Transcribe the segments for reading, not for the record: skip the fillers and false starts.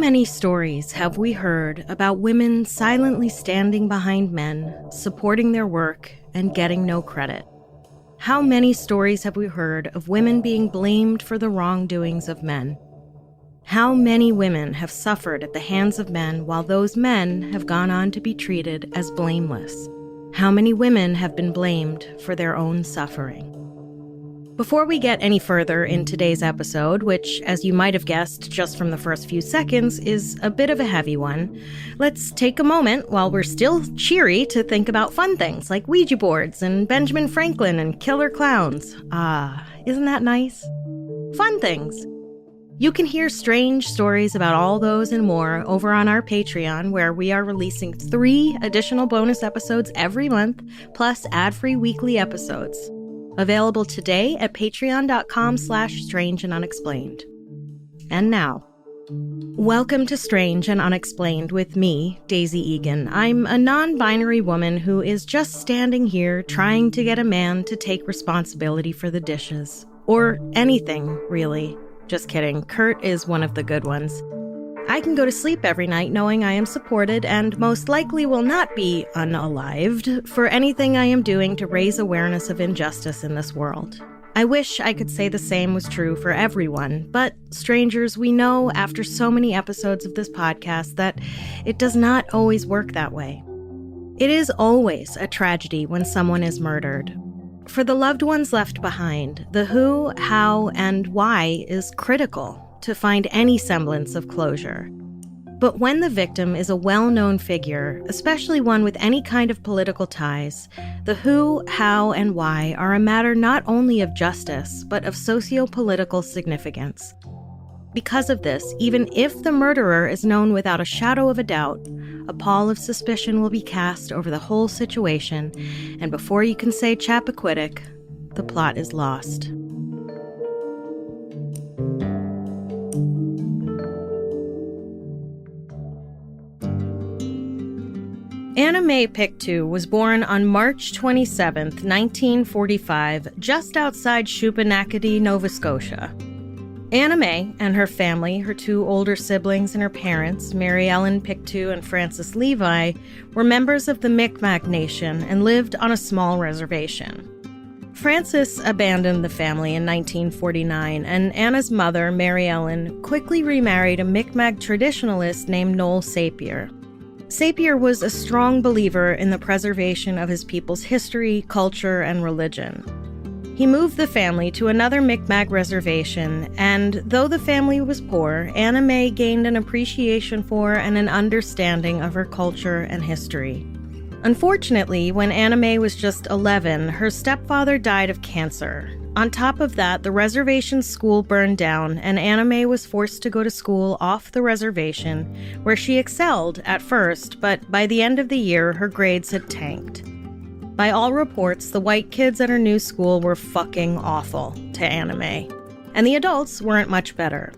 many stories have we heard about women silently standing behind men, supporting their work, and getting no credit? How many stories have we heard of women being blamed for the wrongdoings of men? How many women have suffered at the hands of men while those men have gone on to be treated as blameless? How many women have been blamed for their own suffering? Before we get any further in today's episode, which, as you might have guessed just from the first few seconds, is a bit of a heavy one, let's take a moment while we're still cheery to think about fun things like Ouija boards and Benjamin Franklin and killer clowns. Isn't that nice? Fun things. You can hear strange stories about all those and more over on our Patreon, where we are releasing 3 additional bonus episodes every month, plus ad-free weekly episodes. Available today at patreon.com/strange and unexplained. And now, welcome to Strange and Unexplained with me, Daisy Egan. I'm a non-binary woman who is just standing here trying to get a man to take responsibility for the dishes. Or anything, really. Just kidding. Kurt is one of the good ones. I can go to sleep every night knowing I am supported and most likely will not be unalived for anything I am doing to raise awareness of injustice in this world. I wish I could say the same was true for everyone, but strangers, we know after so many episodes of this podcast that it does not always work that way. It is always a tragedy when someone is murdered. For the loved ones left behind, the who, how, and why is critical to find any semblance of closure. But when the victim is a well-known figure, especially one with any kind of political ties, the who, how, and why are a matter not only of justice, but of socio-political significance. Because of this, even if the murderer is known without a shadow of a doubt, a pall of suspicion will be cast over the whole situation, and before you can say Chappaquiddick, the plot is lost. Anna Mae Pictou was born on March 27, 1945, just outside Shubenacadie, Nova Scotia. Anna Mae and her family, her 2 older siblings and her parents, Mary Ellen Pictou and Francis Levi, were members of the Mi'kmaq Nation and lived on a small reservation. Francis abandoned the family in 1949, and Anna's mother, Mary Ellen, quickly remarried a Mi'kmaq traditionalist named Noel Sapir. Sapir was a strong believer in the preservation of his people's history, culture, and religion. He moved the family to another Mi'kmaq reservation, and though the family was poor, Anna Mae gained an appreciation for and an understanding of her culture and history. Unfortunately, when Anna Mae was just 11, her stepfather died of cancer. On top of that, the reservation school burned down, and Anna Mae was forced to go to school off the reservation, where she excelled at first, but by the end of the year, her grades had tanked. By all reports, the white kids at her new school were fucking awful to Anna Mae, and the adults weren't much better.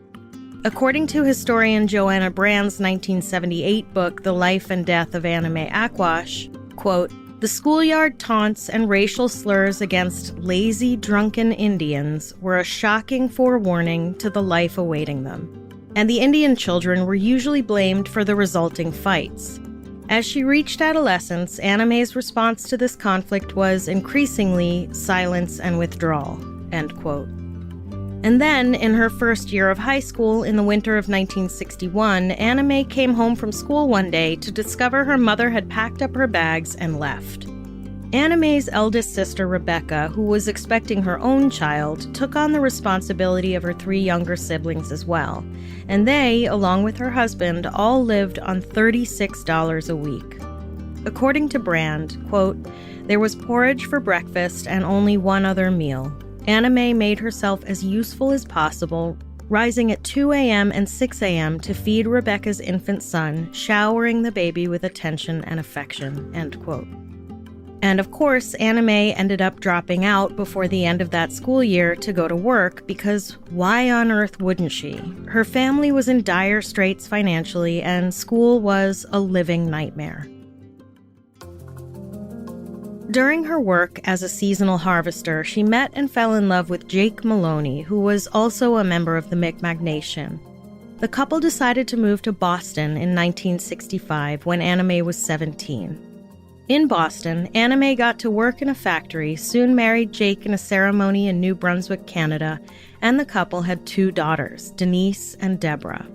According to historian Joanna Brand's 1978 book, The Life and Death of Anna Mae Aquash, quote, "The schoolyard taunts and racial slurs against lazy, drunken Indians were a shocking forewarning to the life awaiting them, and the Indian children were usually blamed for the resulting fights. As she reached adolescence, Anna Mae's response to this conflict was increasingly silence and withdrawal," end quote. And then, in her first year of high school, in the winter of 1961, Anna Mae came home from school one day to discover her mother had packed up her bags and left. Anna Mae's eldest sister, Rebecca, who was expecting her own child, took on the responsibility of her 3 younger siblings as well, and they, along with her husband, all lived on $36 a week. According to Brand, quote, "There was porridge for breakfast and only one other meal. Anna Mae made herself as useful as possible, rising at 2 a.m. and 6 a.m. to feed Rebecca's infant son, showering the baby with attention and affection," end quote. And of course, Anna Mae ended up dropping out before the end of that school year to go to work, because why on earth wouldn't she? Her family was in dire straits financially, and school was a living nightmare. During her work as a seasonal harvester, she met and fell in love with Jake Maloney, who was also a member of the Mi'kmaq Nation. The couple decided to move to Boston in 1965 when Anna Mae was 17. In Boston, Anna Mae got to work in a factory, soon married Jake in a ceremony in New Brunswick, Canada, and the couple had 2 daughters, Denise and Deborah.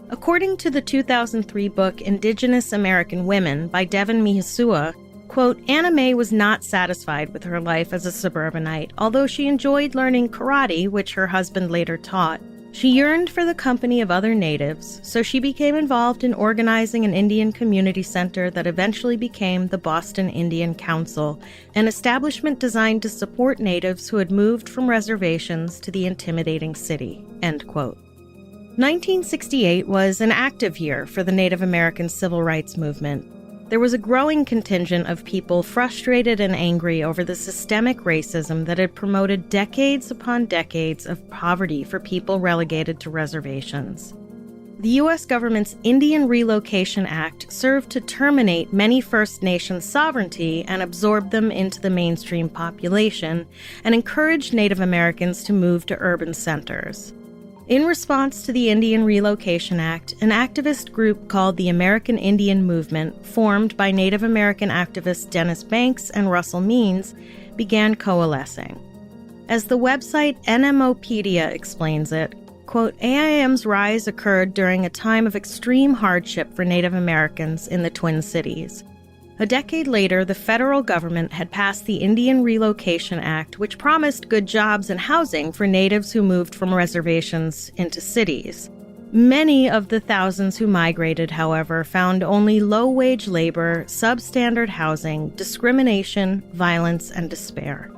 According to the 2003 book Indigenous American Women by Devin Mihasua, quote, Anna Mae was not satisfied with her life as a suburbanite, although she enjoyed learning karate, which her husband later taught. She yearned for the company of other natives, so she became involved in organizing an Indian community center that eventually became the Boston Indian Council, an establishment designed to support natives who had moved from reservations to the intimidating city, end quote. 1968 was an active year for the Native American civil rights movement. There was a growing contingent of people frustrated and angry over the systemic racism that had promoted decades upon decades of poverty for people relegated to reservations. The U.S. government's Indian Relocation Act served to terminate many First Nations sovereignty and absorb them into the mainstream population, and encouraged Native Americans to move to urban centers. In response to the Indian Relocation Act, an activist group called the American Indian Movement, formed by Native American activists Dennis Banks and Russell Means, began coalescing. As the website NMOpedia explains it, quote, AIM's rise occurred during a time of extreme hardship for Native Americans in the Twin Cities. A decade later, the federal government had passed the Indian Relocation Act, which promised good jobs and housing for natives who moved from reservations into cities. Many of the thousands who migrated, however, found only low-wage labor, substandard housing, discrimination, violence, and despair.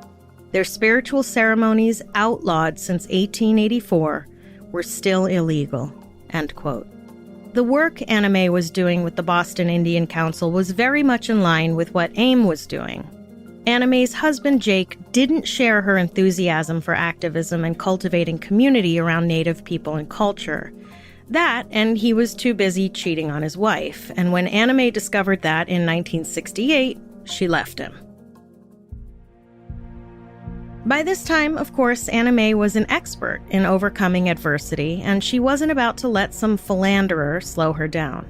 Their spiritual ceremonies, outlawed since 1884, were still illegal, end quote. The work Anna Mae was doing with the Boston Indian Council was very much in line with what AIM was doing. Anna Mae's husband, Jake, didn't share her enthusiasm for activism and cultivating community around Native people and culture. That, and he was too busy cheating on his wife, and when Anna Mae discovered that in 1968, she left him. By this time, of course, Anna Mae was an expert in overcoming adversity, and she wasn't about to let some philanderer slow her down.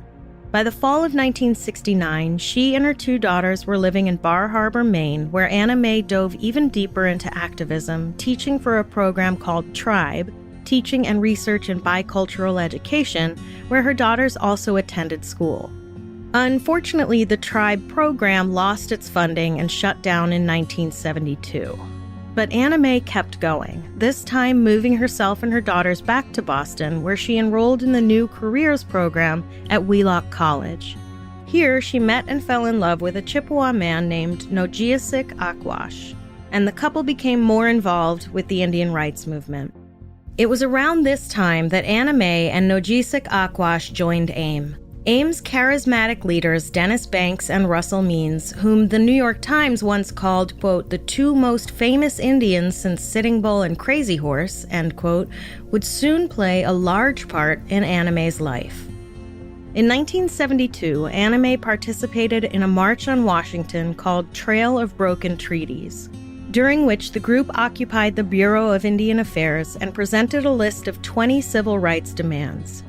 By the fall of 1969, she and her 2 daughters were living in Bar Harbor, Maine, where Anna Mae dove even deeper into activism, teaching for a program called Tribe, Teaching and Research in Bicultural Education, where her daughters also attended school. Unfortunately, the Tribe program lost its funding and shut down in 1972. But Anna Mae kept going, this time moving herself and her daughters back to Boston, where she enrolled in the new Careers program at Wheelock College. Here, she met and fell in love with a Chippewa man named Mae Aquash, and the couple became more involved with the Indian rights movement. It was around this time that Anna Mae and Mae Aquash joined AIM. AIM's charismatic leaders, Dennis Banks and Russell Means, whom the New York Times once called, quote, the 2 most famous Indians since Sitting Bull and Crazy Horse, end quote, would soon play a large part in Anna Mae's life. In 1972, Anna Mae participated in a march on Washington called Trail of Broken Treaties, during which the group occupied the Bureau of Indian Affairs and presented a list of 20 civil rights demands.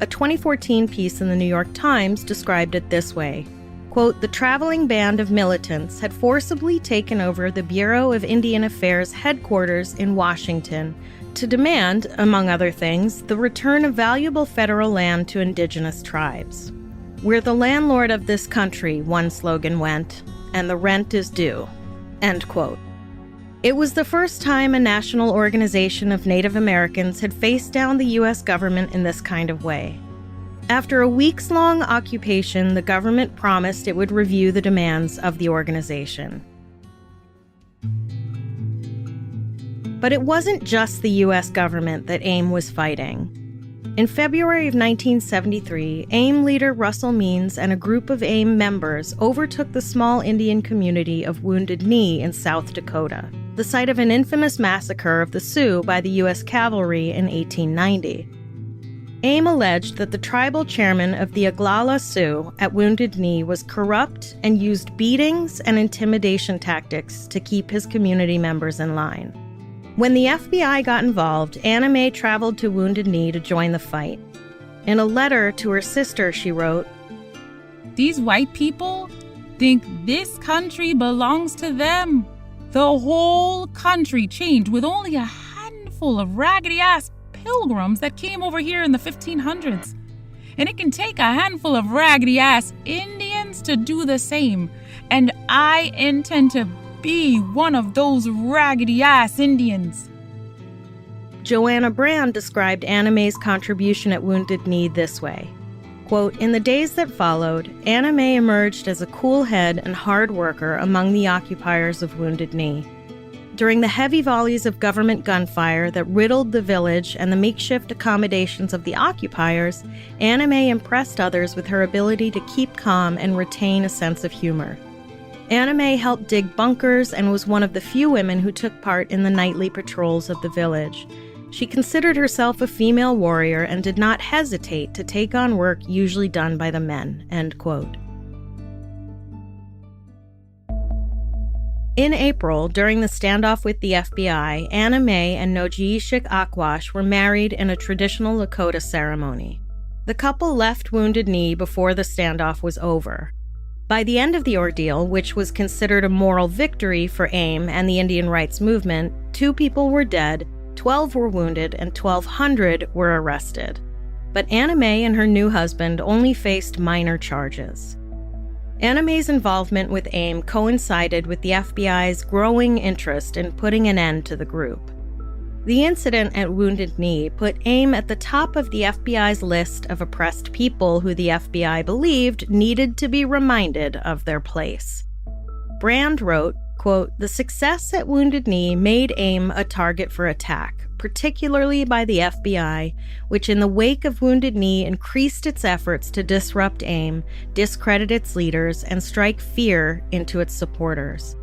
A 2014 piece in the New York Times described it this way, quote, the traveling band of militants had forcibly taken over the Bureau of Indian Affairs headquarters in Washington to demand, among other things, the return of valuable federal land to indigenous tribes. We're the landlord of this country, one slogan went, and the rent is due, end quote. It was the first time a national organization of Native Americans had faced down the U.S. government in this kind of way. After a weeks-long occupation, the government promised it would review the demands of the organization. But it wasn't just the U.S. government that AIM was fighting. In February of 1973, AIM leader Russell Means and a group of AIM members overtook the small Indian community of Wounded Knee in South Dakota, the site of an infamous massacre of the Sioux by the U.S. cavalry in 1890. AIM alleged that the tribal chairman of the Oglala Sioux at Wounded Knee was corrupt and used beatings and intimidation tactics to keep his community members in line. When the FBI got involved, Anna Mae traveled to Wounded Knee to join the fight. In a letter to her sister, she wrote, "These white people think this country belongs to them. The whole country changed with only a handful of raggedy-ass pilgrims that came over here in the 1500s. And it can take a handful of raggedy-ass Indians to do the same. And I intend to be one of those raggedy-ass Indians." Joanna Brand described Anna Mae's contribution at Wounded Knee this way, quote, "In the days that followed, Anna Mae emerged as a cool head and hard worker among the occupiers of Wounded Knee. During the heavy volleys of government gunfire that riddled the village and the makeshift accommodations of the occupiers, Anna Mae impressed others with her ability to keep calm and retain a sense of humor. Anna Mae helped dig bunkers and was one of the few women who took part in the nightly patrols of the village. She considered herself a female warrior and did not hesitate to take on work usually done by the men," end quote. In April, during the standoff with the FBI, Anna Mae and Mae Aquash were married in a traditional Lakota ceremony. The couple left Wounded Knee before the standoff was over. By the end of the ordeal, which was considered a moral victory for AIM and the Indian rights movement, 2 people were dead, 12 were wounded, and 1,200 were arrested. But Anna Mae and her new husband only faced minor charges. Anna Mae's involvement with AIM coincided with the FBI's growing interest in putting an end to the group. The incident at Wounded Knee put AIM at the top of the FBI's list of oppressed people who the FBI believed needed to be reminded of their place. Brand wrote, quote, "The success at Wounded Knee made AIM a target for attack, particularly by the FBI, which in the wake of Wounded Knee increased its efforts to disrupt AIM, discredit its leaders, and strike fear into its supporters.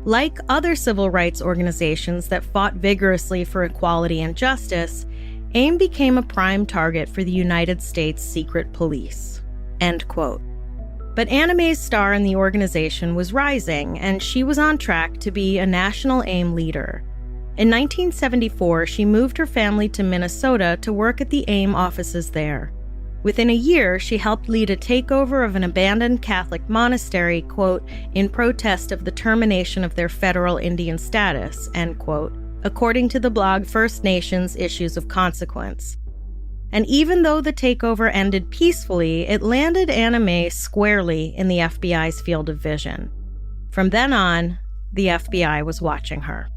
Like other civil rights organizations that fought vigorously for equality and justice, AIM became a prime target for the United States Secret Police," end quote. But Anna Mae's star in the organization was rising, and she was on track to be a national AIM leader. In 1974, she moved her family to Minnesota to work at the AIM offices there. Within a year, she helped lead a takeover of an abandoned Catholic monastery, quote, "in protest of the termination of their federal Indian status," end quote, according to the blog First Nations Issues of Consequence. And even though the takeover ended peacefully, it landed Anna Mae squarely in the FBI's field of vision. From then on, the FBI was watching her.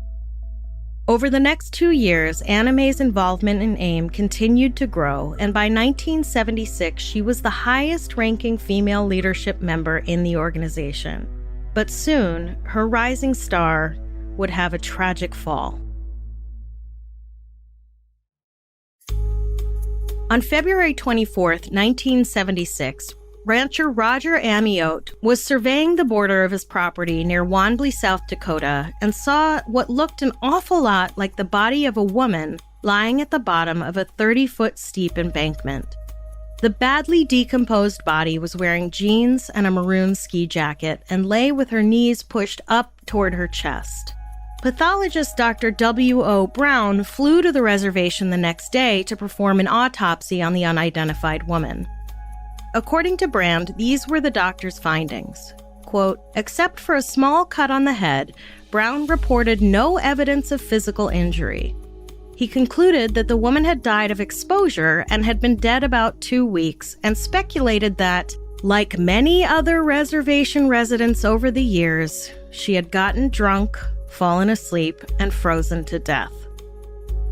Over the next 2 years, Anna Mae's involvement in AIM continued to grow, and by 1976, she was the highest-ranking female leadership member in the organization. But soon, her rising star would have a tragic fall. On February 24, 1976, rancher Roger Amiotte was surveying the border of his property near Wanblee, South Dakota, and saw what looked an awful lot like the body of a woman lying at the bottom of a 30-foot steep embankment. The badly decomposed body was wearing jeans and a maroon ski jacket and lay with her knees pushed up toward her chest. Pathologist Dr. W.O. Brown flew to the reservation the next day to perform an autopsy on the unidentified woman. According to Brand, these were the doctor's findings. Quote, "Except for a small cut on the head, Brown reported no evidence of physical injury. He concluded that the woman had died of exposure and had been dead about 2 weeks, and speculated that, like many other reservation residents over the years, she had gotten drunk, fallen asleep, and frozen to death.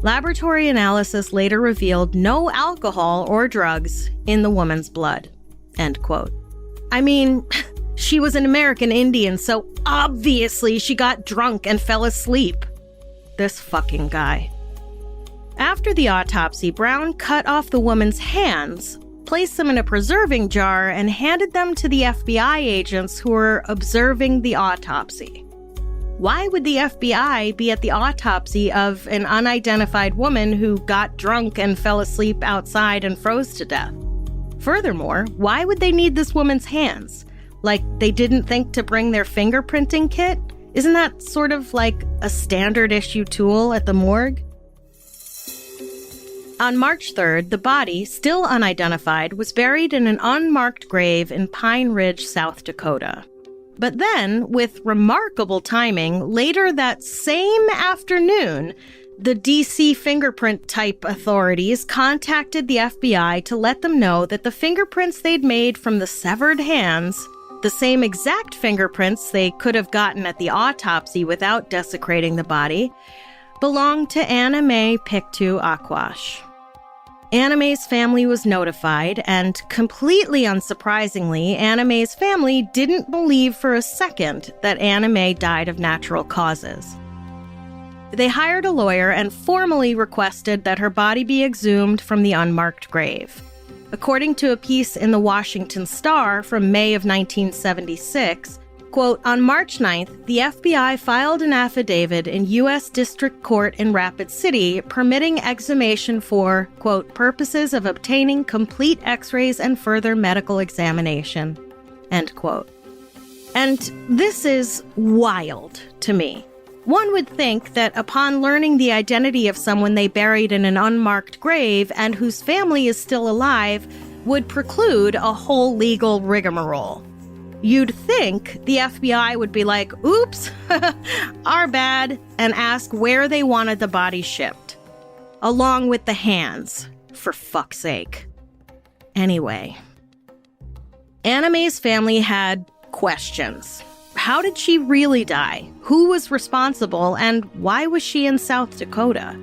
Laboratory analysis later revealed no alcohol or drugs in the woman's blood," end quote. I mean, she was an American Indian, so obviously she got drunk and fell asleep. This fucking guy. After the autopsy, Brown cut off the woman's hands, placed them in a preserving jar, and handed them to the FBI agents who were observing the autopsy. Why would the FBI be at the autopsy of an unidentified woman who got drunk and fell asleep outside and froze to death? Furthermore, why would they need this woman's hands? Like they didn't think to bring their fingerprinting kit? Isn't that sort of like a standard issue tool at the morgue? On March 3rd, the body, still unidentified, was buried in an unmarked grave in Pine Ridge, South Dakota. But then, with remarkable timing, later that same afternoon, the D.C. fingerprint type authorities contacted the FBI to let them know that the fingerprints they'd made from the severed hands, the same exact fingerprints they could have gotten at the autopsy without desecrating the body, belonged to Anna Mae Aquash. Anna Mae's family was notified, and completely unsurprisingly, Anna Mae's family didn't believe for a second that Anna Mae died of natural causes. They hired a lawyer and formally requested that her body be exhumed from the unmarked grave. According to a piece in the Washington Star from May of 1976, quote, on March 9th, the FBI filed an affidavit in U.S. District Court in Rapid City permitting exhumation for, quote, purposes of obtaining complete x-rays and further medical examination, end quote. And this is wild to me. One would think that upon learning the identity of someone they buried in an unmarked grave and whose family is still alive would preclude a whole legal rigmarole. You'd think the FBI would be like, oops, our bad, and ask where they wanted the body shipped. Along with the hands, for fuck's sake. Anyway, Anna Mae's family had questions. How did she really die? Who was responsible? And why was she in South Dakota?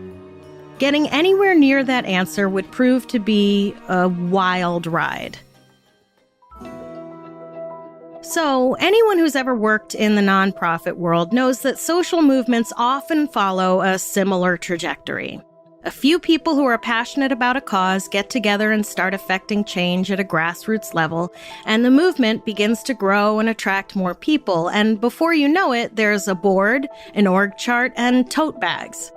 Getting anywhere near that answer would prove to be a wild ride. So, anyone who's ever worked in the nonprofit world knows that social movements often follow a similar trajectory. A few people who are passionate about a cause get together and start affecting change at a grassroots level, and the movement begins to grow and attract more people, and before you know it, there's a board, an org chart, and tote bags.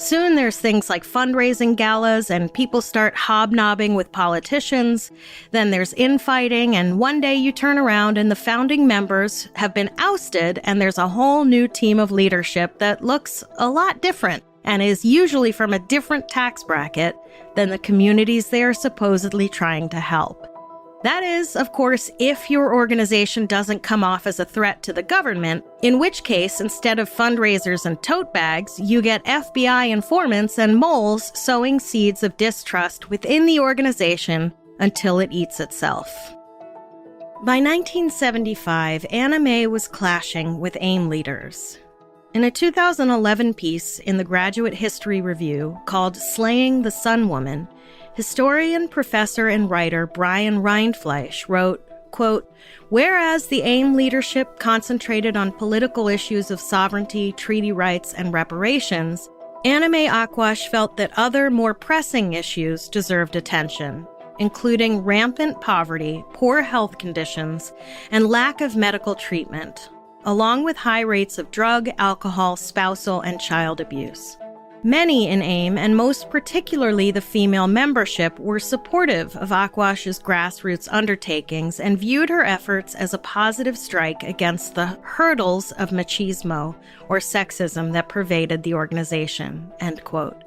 Soon there's things like fundraising galas, and people start hobnobbing with politicians. Then there's infighting, and one day you turn around and the founding members have been ousted, and there's a whole new team of leadership that looks a lot different and is usually from a different tax bracket than the communities they are supposedly trying to help. That is, of course, if your organization doesn't come off as a threat to the government, in which case, instead of fundraisers and tote bags, you get FBI informants and moles sowing seeds of distrust within the organization until it eats itself. By 1975, Anna Mae was clashing with AIM leaders. In a 2011 piece in the Graduate History Review called Slaying the Sun Woman, historian, professor, and writer Brian Rindfleisch wrote, quote, whereas the AIM leadership concentrated on political issues of sovereignty, treaty rights, and reparations, Anna Mae Aquash felt that other, more pressing issues deserved attention, including rampant poverty, poor health conditions, and lack of medical treatment, along with high rates of drug, alcohol, spousal, and child abuse. Many in AIM, and most particularly the female membership, were supportive of Aquash's grassroots undertakings and viewed her efforts as a positive strike against the hurdles of machismo, or sexism, that pervaded the organization, end quote.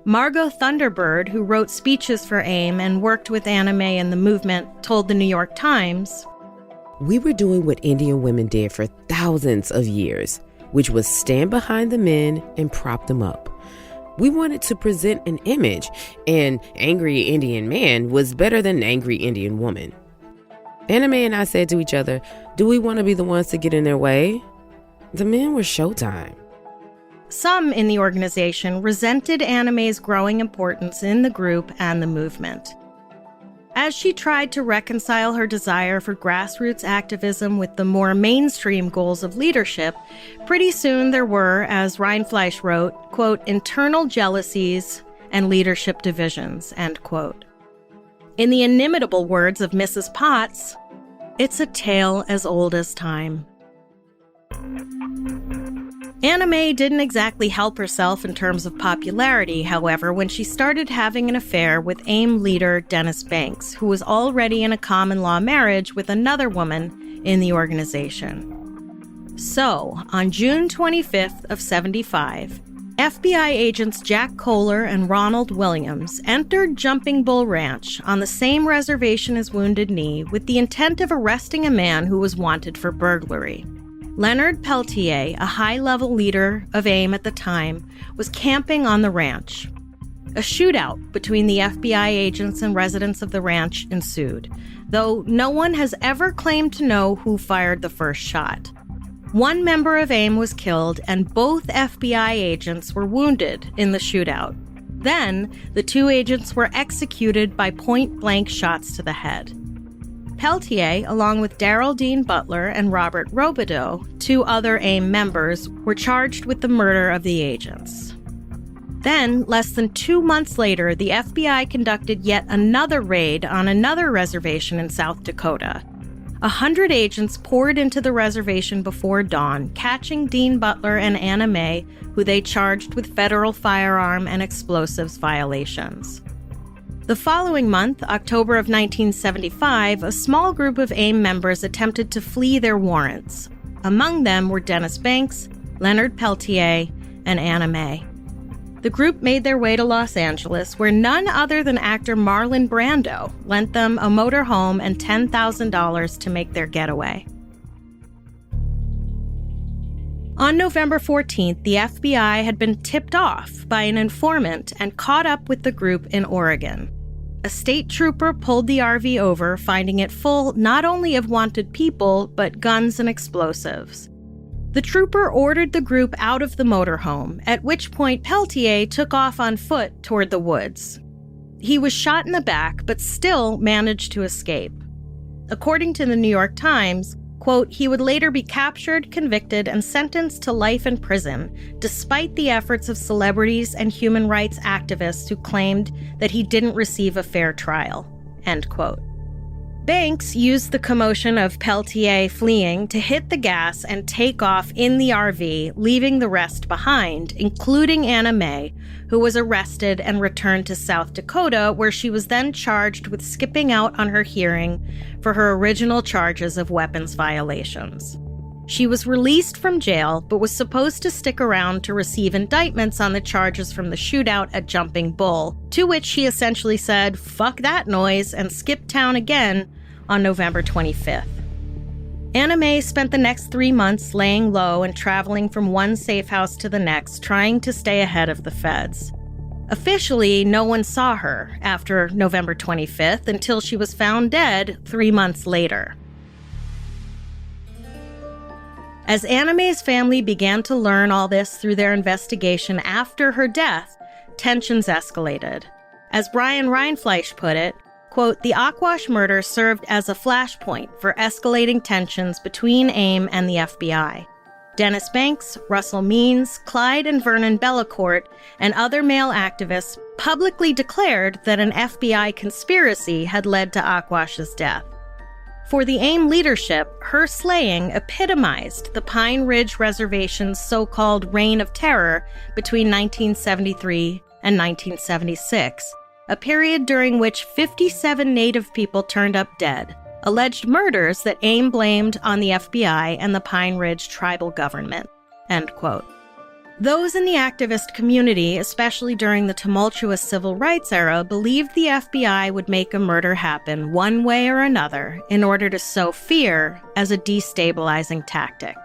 Margot Thunderbird, who wrote speeches for AIM and worked with Anna Mae in the movement, told the New York Times, we were doing what Indian women did for thousands of years, which was stand behind the men and prop them up. We wanted to present an image, and angry Indian man was better than angry Indian woman. Anna Mae and I said to each other, do we want to be the ones to get in their way? The men were showtime. Some in the organization resented Anna Mae's growing importance in the group and the movement. As she tried to reconcile her desire for grassroots activism with the more mainstream goals of leadership, pretty soon there were, as Rindfleisch wrote, quote, internal jealousies and leadership divisions, end quote. In the inimitable words of Mrs. Potts, it's a tale as old as time. Anna Mae didn't exactly help herself in terms of popularity, however, when she started having an affair with AIM leader Dennis Banks, who was already in a common-law marriage with another woman in the organization. So, on June 25th of 75, FBI agents Jack Kohler and Ronald Williams entered Jumping Bull Ranch on the same reservation as Wounded Knee with the intent of arresting a man who was wanted for burglary. Leonard Peltier, a high-level leader of AIM at the time, was camping on the ranch. A shootout between the FBI agents and residents of the ranch ensued, though no one has ever claimed to know who fired the first shot. One member of AIM was killed, and both FBI agents were wounded in the shootout. Then, the two agents were executed by point-blank shots to the head. Peltier, along with Darrell Dean Butler and Robert Robideau, two other AIM members, were charged with the murder of the agents. Then, less than 2 months later, the FBI conducted yet another raid on another reservation in South Dakota. 100 agents poured into the reservation before dawn, catching Dean Butler and Anna Mae, who they charged with federal firearm and explosives violations. The following month, October of 1975, a small group of AIM members attempted to flee their warrants. Among them were Dennis Banks, Leonard Peltier, and Anna Mae. The group made their way to Los Angeles, where none other than actor Marlon Brando lent them a motorhome and $10,000 to make their getaway. On November 14th, the FBI had been tipped off by an informant and caught up with the group in Oregon. A state trooper pulled the RV over, finding it full not only of wanted people, but guns and explosives. The trooper ordered the group out of the motorhome, at which point Peltier took off on foot toward the woods. He was shot in the back, but still managed to escape. According to the New York Times, quote, he would later be captured, convicted, and sentenced to life in prison, despite the efforts of celebrities and human rights activists who claimed that he didn't receive a fair trial, end quote. Banks used the commotion of Peltier fleeing to hit the gas and take off in the RV, leaving the rest behind, including Anna Mae, who was arrested and returned to South Dakota, where she was then charged with skipping out on her hearing for her original charges of weapons violations. She was released from jail, but was supposed to stick around to receive indictments on the charges from the shootout at Jumping Bull, to which she essentially said, "Fuck that noise," and skipped town again on November 25th. Anna Mae spent the next 3 months laying low and traveling from one safe house to the next, trying to stay ahead of the feds. Officially, no one saw her after November 25th until she was found dead 3 months later. As Anna Mae's family began to learn all this through their investigation after her death, tensions escalated. As Brian Reinfleisch put it, quote, the Aquash murder served as a flashpoint for escalating tensions between AIM and the FBI. Dennis Banks, Russell Means, Clyde and Vernon Bellecourt, and other male activists publicly declared that an FBI conspiracy had led to Aquash's death. For the AIM leadership, her slaying epitomized the Pine Ridge Reservation's so-called reign of terror between 1973 and 1976, a period during which 57 Native people turned up dead, alleged murders that AIM blamed on the FBI and the Pine Ridge tribal government, end quote. Those in the activist community, especially during the tumultuous civil rights era, believed the FBI would make a murder happen one way or another in order to sow fear as a destabilizing tactic.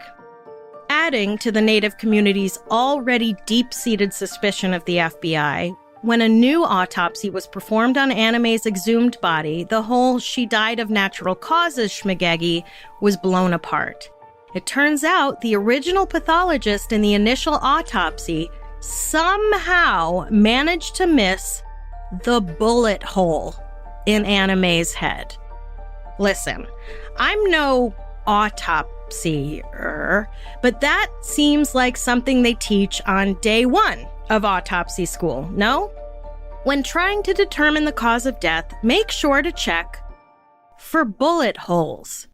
Adding to the Native community's already deep-seated suspicion of the FBI, when a new autopsy was performed on Anna Mae's exhumed body, the whole "she died of natural causes" schmagegi was blown apart. It turns out the original pathologist in the initial autopsy somehow managed to miss the bullet hole in Anna Mae's head. Listen, I'm no autopsier, but that seems like something they teach on day one of autopsy school, no? When trying to determine the cause of death, make sure to check for bullet holes.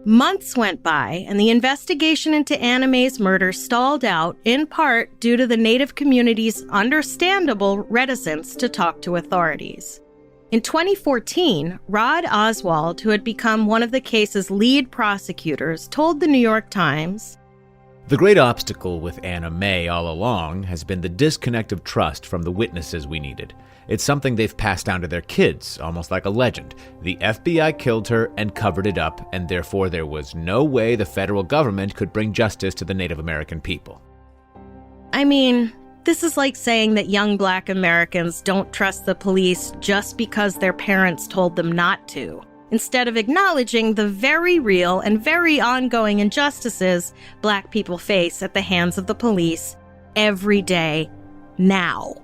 Months went by, and the investigation into Anna Mae's murder stalled out, in part due to the Native community's understandable reticence to talk to authorities. In 2014, Rod Oswald, who had become one of the case's lead prosecutors, told the New York Times, The great obstacle with Anna Mae all along has been the disconnect of trust from the witnesses we needed. It's something they've passed down to their kids, almost like a legend. The FBI killed her and covered it up, and therefore there was no way the federal government could bring justice to the Native American people. I mean, this is like saying that young Black Americans don't trust the police just because their parents told them not to, instead of acknowledging the very real and very ongoing injustices Black people face at the hands of the police every day, now.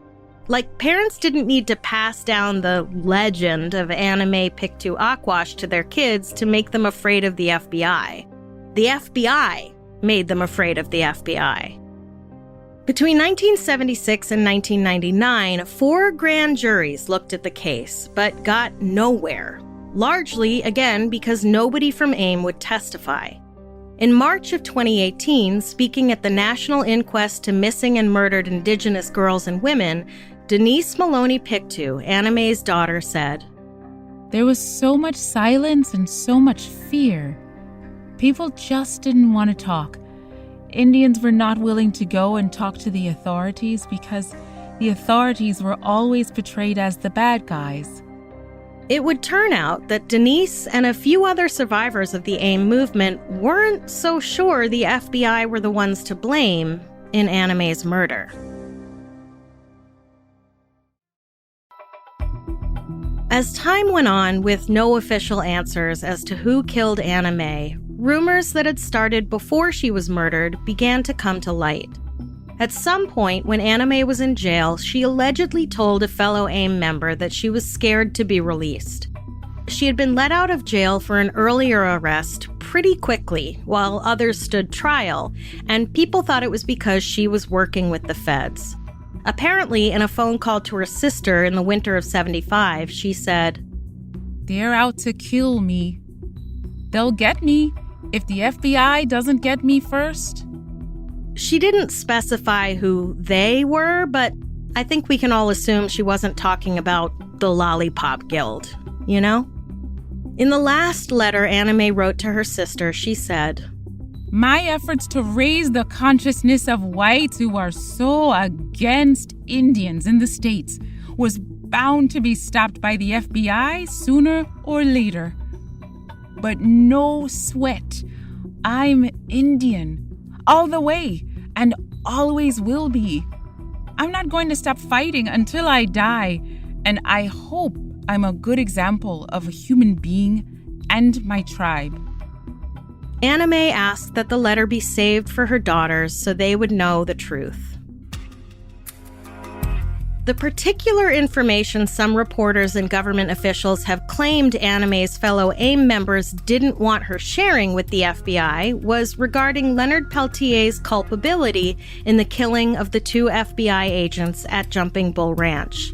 Like, parents didn't need to pass down the legend of Anna Mae Aquash to their kids to make them afraid of the FBI. The FBI made them afraid of the FBI. Between 1976 and 1999, 4 grand juries looked at the case, but got nowhere. Largely, again, because nobody from AIM would testify. In March of 2018, speaking at the National Inquest to Missing and Murdered Indigenous Girls and Women, Denise Maloney Pictou, Anna Mae's daughter, said, "There was so much silence and so much fear. People just didn't want to talk. Indians were not willing to go and talk to the authorities because the authorities were always portrayed as the bad guys." It would turn out that Denise and a few other survivors of the AIM movement weren't so sure the FBI were the ones to blame in Anna Mae's murder. As time went on with no official answers as to who killed Anna Mae, rumors that had started before she was murdered began to come to light. At some point, when Anna Mae was in jail, she allegedly told a fellow AIM member that she was scared to be released. She had been let out of jail for an earlier arrest pretty quickly, while others stood trial, and people thought it was because she was working with the feds. Apparently, in a phone call to her sister in the winter of '75, she said, "They're out to kill me. They'll get me if the FBI doesn't get me first." She didn't specify who they were, but I think we can all assume she wasn't talking about the Lollipop Guild, you know? In the last letter Anna Mae wrote to her sister, she said, "My efforts to raise the consciousness of whites who are so against Indians in the States was bound to be stopped by the FBI sooner or later. But no sweat. I'm Indian. All the way, and always will be. I'm not going to stop fighting until I die, and I hope I'm a good example of a human being and my tribe." Anna Mae asked that the letter be saved for her daughters so they would know the truth. The particular information some reporters and government officials have claimed Anna Mae's fellow AIM members didn't want her sharing with the FBI was regarding Leonard Peltier's culpability in the killing of the 2 FBI agents at Jumping Bull Ranch.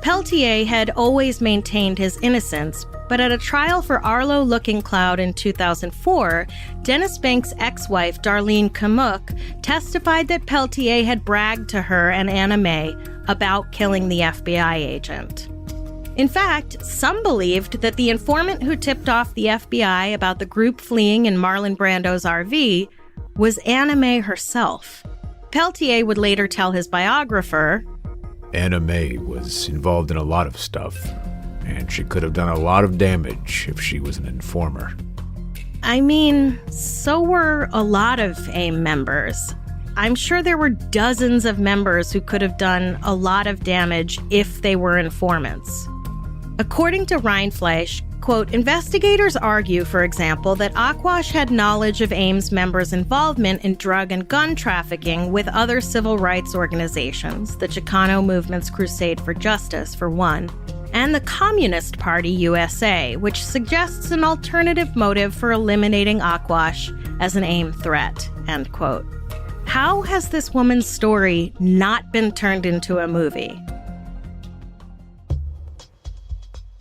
Peltier had always maintained his innocence, but at a trial for Arlo Looking Cloud in 2004, Dennis Banks' ex-wife Darlene Kamook testified that Peltier had bragged to her and Anna Mae about killing the FBI agent. In fact, some believed that the informant who tipped off the FBI about the group fleeing in Marlon Brando's RV was Anna Mae herself. Peltier would later tell his biographer, Anna Mae was involved in a lot of stuff, and she could have done a lot of damage if she was an informer. I mean, so were a lot of AIM members. I'm sure there were dozens of members who could have done a lot of damage if they were informants. According to Rindfleisch, quote, investigators argue, for example, that Aquash had knowledge of AIM's members' involvement in drug and gun trafficking with other civil rights organizations, the Chicano Movement's Crusade for Justice, for one, and the Communist Party USA, which suggests an alternative motive for eliminating Aquash as an AIM threat, end quote. How has this woman's story not been turned into a movie?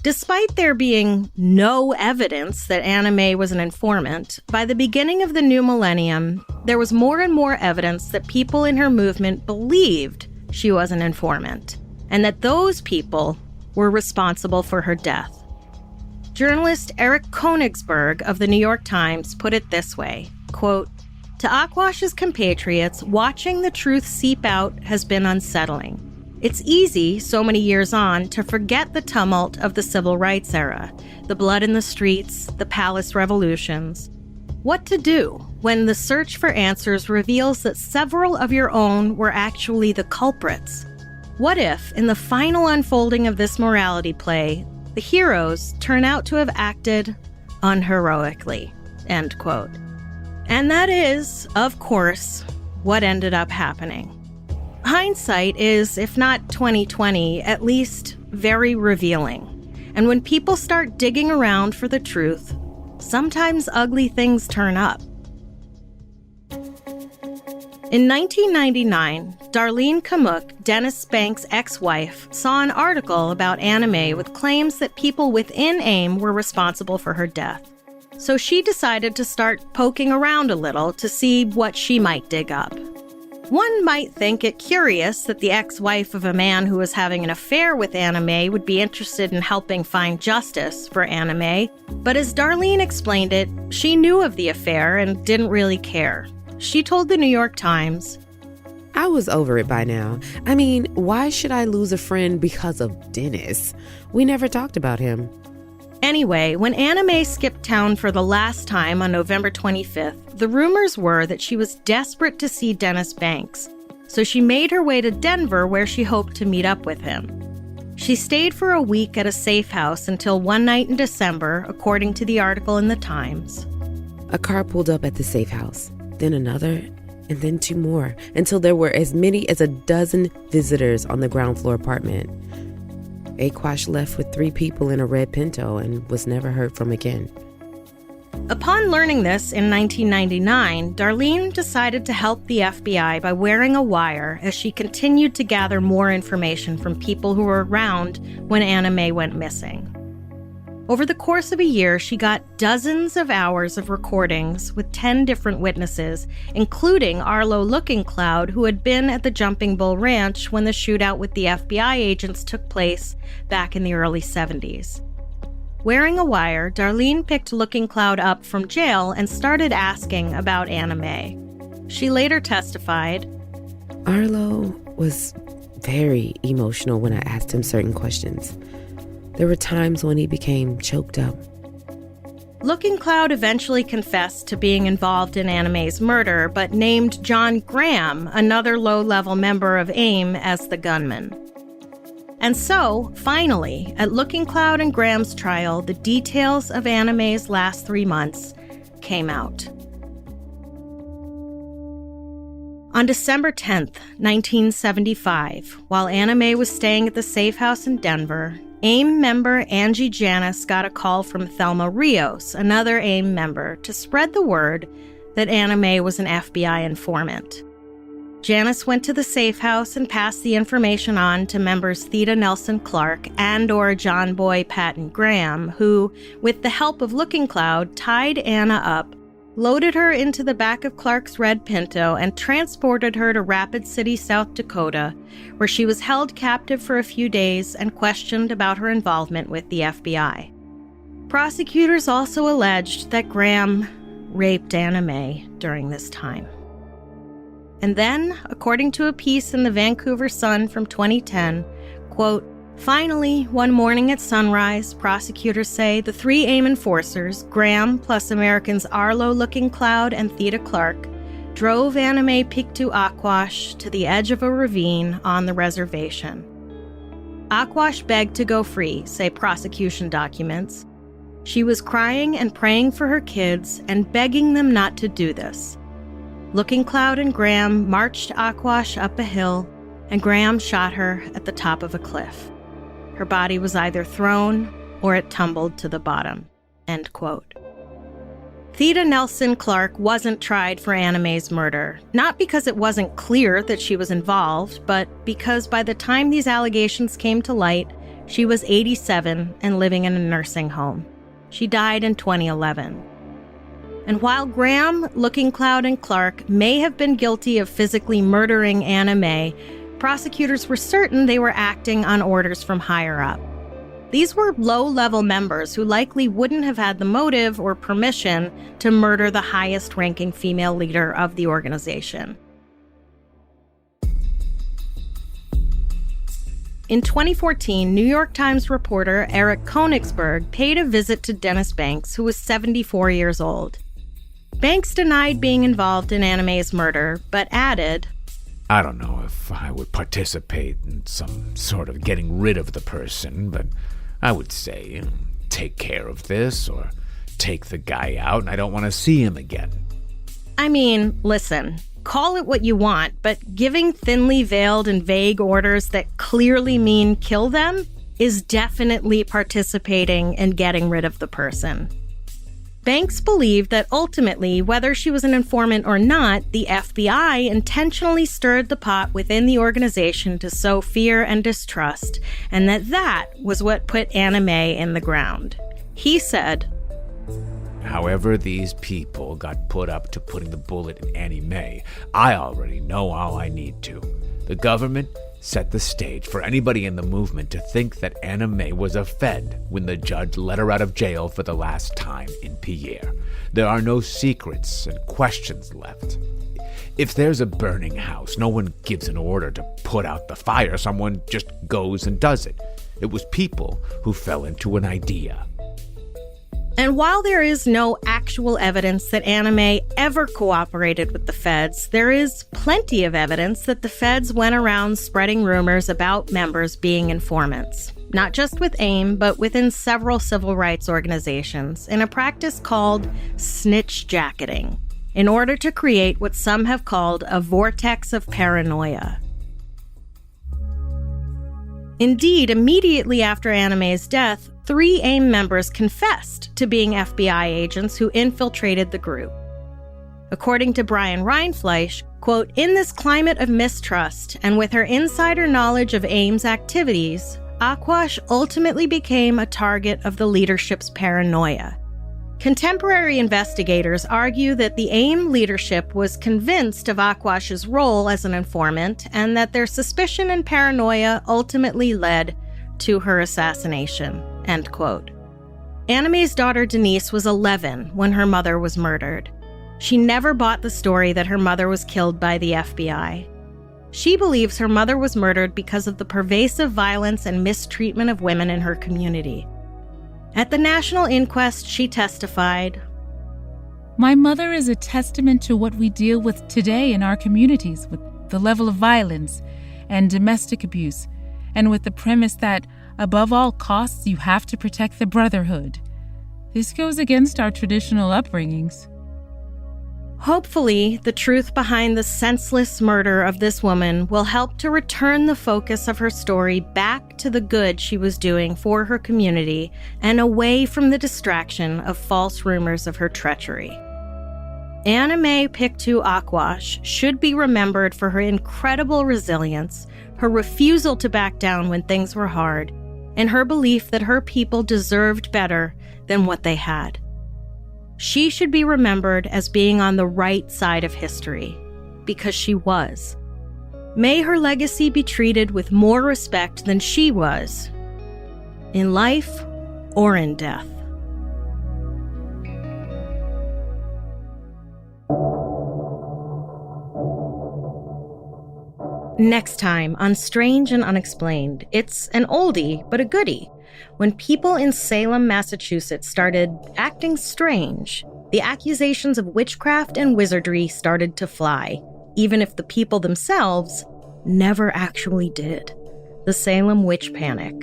Despite there being no evidence that Anna Mae was an informant, by the beginning of the new millennium, there was more and more evidence that people in her movement believed she was an informant, and that those people were responsible for her death. Journalist Eric Konigsberg of the New York Times put it this way, quote, To Aquash's compatriots, watching the truth seep out has been unsettling. It's easy, so many years on, to forget the tumult of the civil rights era, the blood in the streets, the palace revolutions. What to do when the search for answers reveals that several of your own were actually the culprits? What if, in the final unfolding of this morality play, the heroes turn out to have acted unheroically? End quote. And that is, of course, what ended up happening. Hindsight is, if not 20/20, at least very revealing. And when people start digging around for the truth, sometimes ugly things turn up. In 1999, Darlene Kamook, Dennis Banks' ex-wife, saw an article about Anna Mae with claims that people within AIM were responsible for her death. So she decided to start poking around a little to see what she might dig up. One might think it curious that the ex-wife of a man who was having an affair with Anna Mae would be interested in helping find justice for Anna Mae, but as Darlene explained it, she knew of the affair and didn't really care. She told the New York Times, I was over it by now. I mean, why should I lose a friend because of Dennis? We never talked about him. Anyway, when Anna Mae skipped town for the last time on November 25th, the rumors were that she was desperate to see Dennis Banks, so she made her way to Denver where she hoped to meet up with him. She stayed for a week at a safe house until one night in December, according to the article in the Times. A car pulled up at the safe house, then another, and then two more, until there were as many as a dozen visitors on the ground floor apartment. Aquash left with 3 people in a red Pinto and was never heard from again. Upon learning this in 1999, Darlene decided to help the FBI by wearing a wire as she continued to gather more information from people who were around when Anna Mae went missing. Over the course of a year, she got dozens of hours of recordings with 10 different witnesses, including Arlo Looking Cloud, who had been at the Jumping Bull Ranch when the shootout with the FBI agents took place back in the early 70s. Wearing a wire, Darlene picked Looking Cloud up from jail and started asking about Anna Mae. She later testified, Arlo was very emotional when I asked him certain questions. There were times when he became choked up. Looking Cloud eventually confessed to being involved in Anna Mae's murder, but named John Graham, another low-level member of AIM, as the gunman. And so, finally, at Looking Cloud and Graham's trial, the details of Anna Mae's last 3 months came out. On December 10th, 1975, while Anna Mae was staying at the safe house in Denver, AIM member Angie Janis got a call from Thelma Rios, another AIM member, to spread the word that Anna Mae was an FBI informant. Janis went to the safe house and passed the information on to members Theda Nelson Clark and/or John Boy Patton Graham, who, with the help of Looking Cloud, tied Anna up, loaded her into the back of Clark's red Pinto, and transported her to Rapid City, South Dakota, where she was held captive for a few days and questioned about her involvement with the FBI. Prosecutors also alleged that Graham raped Anna Mae during this time. And then, according to a piece in the Vancouver Sun from 2010, quote, finally, one morning at sunrise, prosecutors say the 3 AIM enforcers, Graham plus Americans Arlo Looking Cloud and Theda Clark, drove Anna Mae Pictou Aquash to the edge of a ravine on the reservation. Aquash begged to go free, say prosecution documents. She was crying and praying for her kids and begging them not to do this. Looking Cloud and Graham marched Aquash up a hill, and Graham shot her at the top of a cliff. Her body was either thrown or it tumbled to the bottom. End quote. Theda Nelson Clark wasn't tried for Anna Mae's murder, not because it wasn't clear that she was involved, but because by the time these allegations came to light, she was 87 and living in a nursing home. She died in 2011. And while Graham, Looking Cloud, and Clark may have been guilty of physically murdering Anna Mae, prosecutors were certain they were acting on orders from higher up. These were low-level members who likely wouldn't have had the motive or permission to murder the highest-ranking female leader of the organization. In 2014, New York Times reporter Eric Konigsberg paid a visit to Dennis Banks, who was 74 years old. Banks denied being involved in Anna Mae's murder, but added, "I don't know if I would participate in some sort of getting rid of the person, but I would say, take care of this or take the guy out, and I don't want to see him again." I mean, listen, call it what you want, but giving thinly veiled and vague orders that clearly mean kill them is definitely participating in getting rid of the person. Banks believed that ultimately, whether she was an informant or not, the FBI intentionally stirred the pot within the organization to sow fear and distrust, and that was what put Anna Mae in the ground. He said, "However these people got put up to putting the bullet in Annie Mae, I already know all I need to. The government set the stage for anybody in the movement to think that Anna Mae was a Fed when the judge let her out of jail for the last time in Pierre. There are no secrets and questions left. If there's a burning house, no one gives an order to put out the fire. Someone just goes and does it. It was people who fell into an idea." And while there is no actual evidence that Anna Mae ever cooperated with the feds, there is plenty of evidence that the feds went around spreading rumors about members being informants, not just with AIM, but within several civil rights organizations, in a practice called snitch jacketing, in order to create what some have called a vortex of paranoia. Indeed, immediately after Anna Mae's death, 3 AIM members confessed to being FBI agents who infiltrated the group. According to Brian Reinfleisch, quote, "In this climate of mistrust and with her insider knowledge of AIM's activities, Aquash ultimately became a target of the leadership's paranoia. Contemporary investigators argue that the AIM leadership was convinced of Aquash's role as an informant and that their suspicion and paranoia ultimately led to her assassination," end quote. Anna Mae's daughter Denise was 11 when her mother was murdered. She never bought the story that her mother was killed by the FBI. She believes her mother was murdered because of the pervasive violence and mistreatment of women in her community. At the national inquest, she testified, "My mother is a testament to what we deal with today in our communities, with the level of violence and domestic abuse, and with the premise that, above all costs, you have to protect the brotherhood. This goes against our traditional upbringings." Hopefully, the truth behind the senseless murder of this woman will help to return the focus of her story back to the good she was doing for her community and away from the distraction of false rumors of her treachery. Anna Mae Aquash should be remembered for her incredible resilience, her refusal to back down when things were hard, and her belief that her people deserved better than what they had. She should be remembered as being on the right side of history, because she was. May her legacy be treated with more respect than she was, in life or in death. Next time on Strange and Unexplained, it's an oldie but a goodie. When people in Salem, Massachusetts started acting strange, the accusations of witchcraft and wizardry started to fly, even if the people themselves never actually did. The Salem Witch Panic.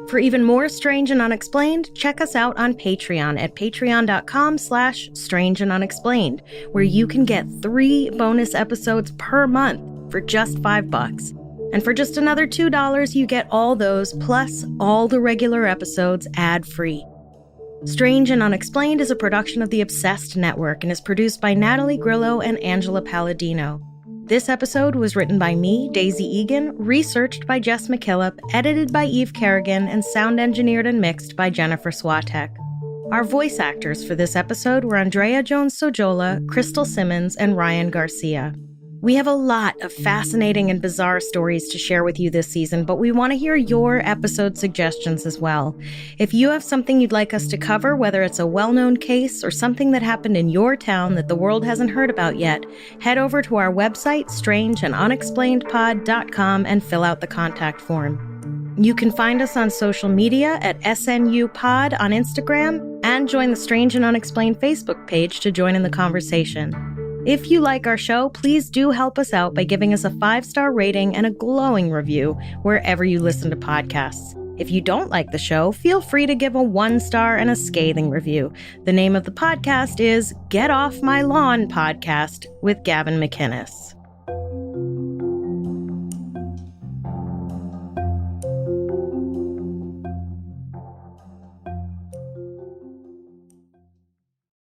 For even more Strange and Unexplained, check us out on Patreon at patreon.com/Strange and Unexplained, where you can get 3 bonus episodes per month for just $5. And for just another $2, you get all those, plus all the regular episodes ad-free. Strange and Unexplained is a production of the Obsessed Network and is produced by Natalie Grillo and Angela Palladino. This episode was written by me, Daisy Egan, researched by Jess McKillop, edited by Eve Kerrigan, and sound engineered and mixed by Jennifer Swatek. Our voice actors for this episode were Andrea Jones-Sojola, Crystal Simmons, and Ryan Garcia. We have a lot of fascinating and bizarre stories to share with you this season, but we want to hear your episode suggestions as well. If you have something you'd like us to cover, whether it's a well-known case or something that happened in your town that the world hasn't heard about yet, head over to our website, strangeandunexplainedpod.com, and fill out the contact form. You can find us on social media at SNUpod on Instagram, and join the Strange and Unexplained Facebook page to join in the conversation. If you like our show, please do help us out by giving us a 5-star rating and a glowing review wherever you listen to podcasts. If you don't like the show, feel free to give a 1-star and a scathing review. The name of the podcast is Get Off My Lawn Podcast with Gavin McInnes.